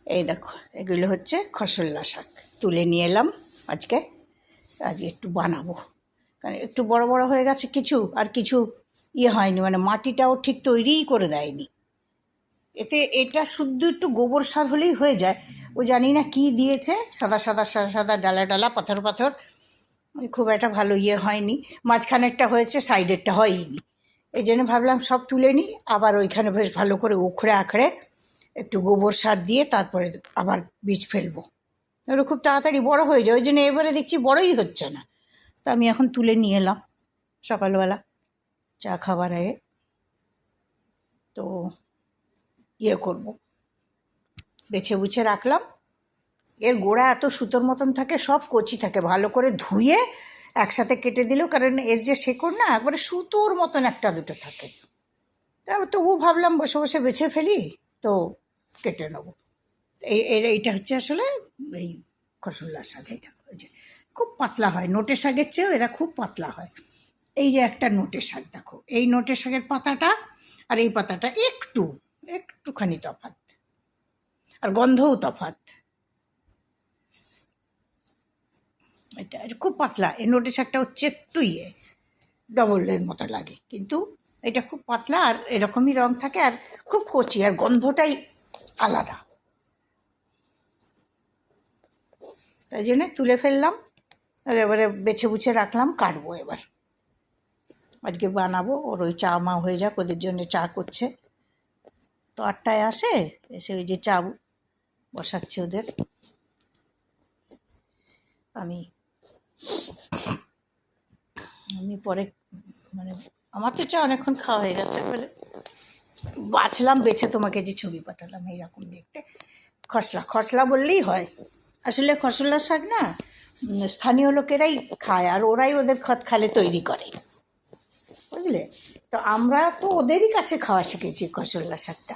এই দেখো, এগুলো হচ্ছে খসল্লা শাক, তুলে নিয়ে এলাম আজকে একটু বানাবো। কারণ একটু বড় বড় হয়ে গেছে কিছু, আর কিছু হয়নি, মানে মাটিটাও ঠিক তৈরিই করে দেয়নি। এতে এটা শুদ্ধ একটু গোবর সার হলেই হয়ে যায়। ও জানি না কি দিয়েছে, সাদা সাদা সাদা সাদা ডালা ডালা পাথর পাথর, খুব একটা ভালো হয়নি। মাঝখানেরটা হয়েছে, সাইডেরটা হয়নি। এই জন্য ভাবলাম সব তুলে নিই, আবার ওইখানে বেশ ভালো করে উখড়ে আখড়ে একটু গোবর সার দিয়ে তারপরে আবার বীজ ফেলবো। এগুলো খুব তাড়াতাড়ি বড় হয়ে যায়, ওই জন্য এবারে দেখছি বড়ই হচ্ছে না। তো আমি এখন তুলে নিয়ে এলাম সকালবেলা চা খাবার আগে। তো করব, বেছে বুছে রাখলাম। এর গোড়া এত সুতোর মতন থাকে, সব কচি থাকে, ভালো করে ধুয়ে একসাথে কেটে দিলেও, কারণ এর যে শেকড় না একবারে সুতোর মতন একটা দুটো থাকে। তারপর তবু ভাবলাম বসে বসে বেছে ফেলি, তো কেটে নেবো। এইটা হচ্ছে আসলে এই খসল্লা শাক। এই দেখো, এই যে খুব পাতলা হয়, নোটে শাকের চেয়েও এরা খুব পাতলা হয়। এই যে একটা নোটে শাক দেখো, এই নোটে শাকের পাতাটা আর এই পাতাটা একটুখানি তফাৎ, আর গন্ধও তফাৎ। এটা খুব পাতলা, এই নোটে শাকটা হচ্ছে একটু ডবলের মতো লাগে, কিন্তু এটা খুব পাতলা আর এরকমই রং থাকে, আর খুব কচি, আর গন্ধটাই আলাদা। তাই জন্যে তুলে ফেললাম, আর এবারে বেছে বুছে রাখলাম, কাটবো এবার। আজকে বানাবো, ওর ওই চা মা হয়ে যাক, ওদের জন্য চা করছে। তো 8টায় আসে, এসে ওই যে চা বসাচ্ছে ওদের। আমি পরে, মানে আমার তো চা অনেকক্ষণ খাওয়া হয়ে গেছে। এবারে বাছলাম, বেছে তোমাকে যে ছবি পাঠালাম, এইরকম দেখতে। খসলা বললেই হয়। আসলে খসলা শাক না স্থানীয় লোকেরাই খায়, আর ওরাই ওদের খালে তৈরি করে, বুঝলে। তো আমরা তো ওদেরই কাছে খাওয়া শিখেছি খসলা শাকটা।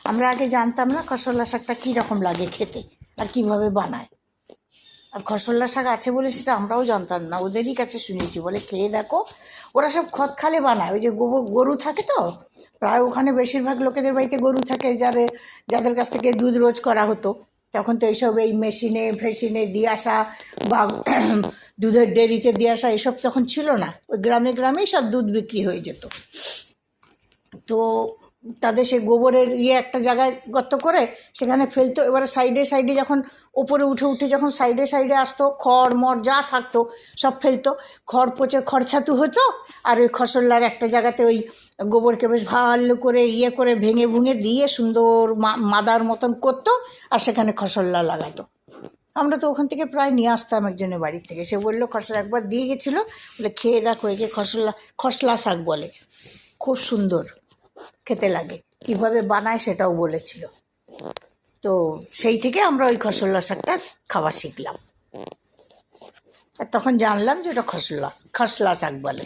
আমরা আগে জানতাম না খসলা শাকটা কীরকম লাগে খেতে আর কীভাবে বানায়। আর খসলা শাক আছে বলে সেটা আমরাও জানতাম না, ওদেরই কাছে শুনেছি, বলে খেয়ে দেখো। ওরা সব খালে বানায়, ওই যে গরু থাকে, তো প্রায় ওখানে বেশিরভাগ লোকেদের বাড়িতে গরু থাকে, যাদের কাছ থেকে দুধ রোজ করা হতো। তখন তো এইসব এই ফেসিনে দিয়ে আসা বা দুধের ডেরিতে দিয়ে আসা এসব তখন ছিল না। ওই গ্রামে গ্রামেই সব দুধ বিক্রি হয়ে যেত। তো তাদের সেই গোবরের একটা জায়গায় গর্ত করে সেখানে ফেলতো। এবারে সাইডে সাইডে যখন ওপরে উঠে যখন সাইডে সাইডে আসতো, খড় মড় যা থাকতো সব ফেলতো, খড় পচে খড়ছাতু হতো। আর ওই খসল্লার একটা জায়গাতে ওই গোবরকে বেশ ভালো করে করে ভেঙে ভুঙে দিয়ে সুন্দর মাদার মতন করতো, আর সেখানে খসল্লা লাগাতো। আমরা তো ওখান থেকে প্রায় নিয়ে আসতাম একজনের বাড়ির থেকে। সে বললো খসলা একবার দিয়ে গেছিলো, বলে খেয়ে দেখো, একে খসলা শাক বলে, খুব সুন্দর খেতে লাগে, কীভাবে বানায় সেটাও বলেছিল। তো সেই থেকে আমরা ওই খসলা শাকটা খাওয়া শিখলাম, আর তখন জানলাম যে ওটা খসলা শাক বলে।